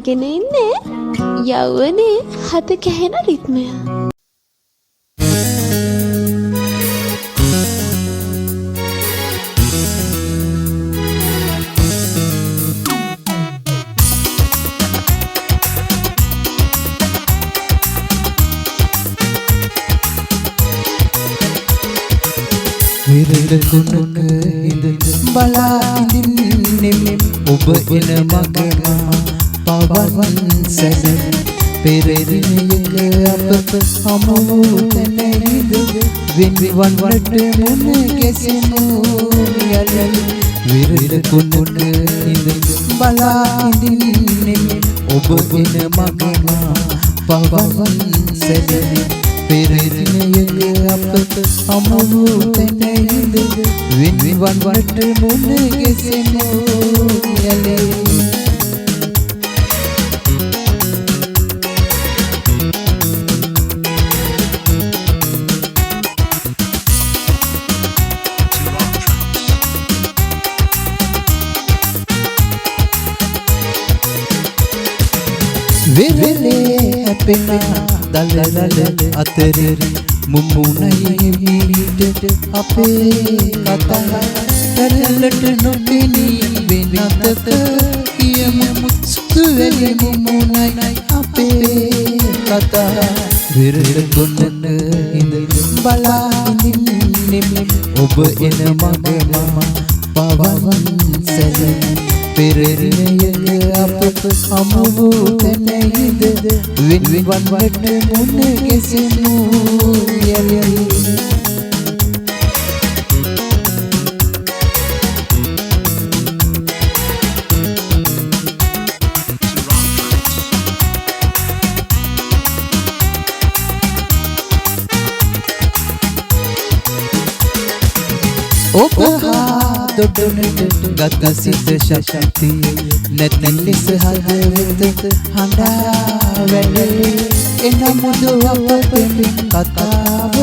අහගෙන ඉන්නේ යවුවනේ හත කැහෙන රිත්මය. විරල කුණක ඉඳ බලා ඉඳින්නේ ඔබ එන මගම පවන් සැසෙන පෙරදිනයක අප හමු තැනෙහිද වින්වන් වලට මුණ ගැසෙමු යලි විරල කුණක ඉඳ බලා ඉඳින්නේ ඔබ එන මගම පවන් සැසෙන පෙරදිනයක අප හමු තැනෙහිද වින්වන් වලට මුණ ගැසෙමු යලි විරලේ හැපෙන දලදල අතරේ මුමුණයි මීට අපේ කතා කරලට නොපෙනී වෙනතක කියමු සුවැලි මුමුණයි අපේ කතා විරල ගොන්නක ඉඳ බලා ඉඳින්නේ ඔබ එන මගම පවන් සැලෙන පෙරදිනයක අප හමු තැනෙහිද වින්වන් වලට මුණ ගැසෙමු යලි දොඩොනට ගත සිත ශක්තිය නැති ලෙස හදවත හඬා වැඩේ එන මුදු අපතෙන් කතාව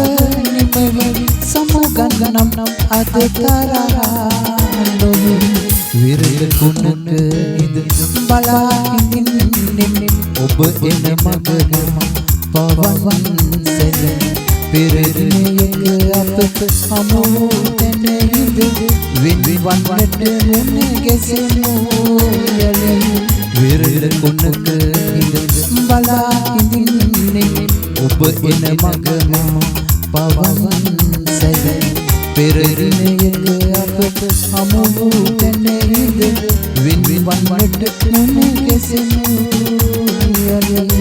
නිමෙමි සමුගන්නම් අද තරහා විරල කුණක ඉඳ බලා ඉඳින්නේ ඔබ එන මගම පවන් සැලෙන පෙරදිනයක අප හමු තැනෙහිද වින්වන් වලට මුණ ගැසෙමු යලි විරල කුණක ඉඳ බලා ඉඳින්නේ ඔබ එන මගම පවන් සැලෙන පෙරදිනයක අප හමු තැනෙහිද වින්වන් වලට මුණ ගැසෙමු යලි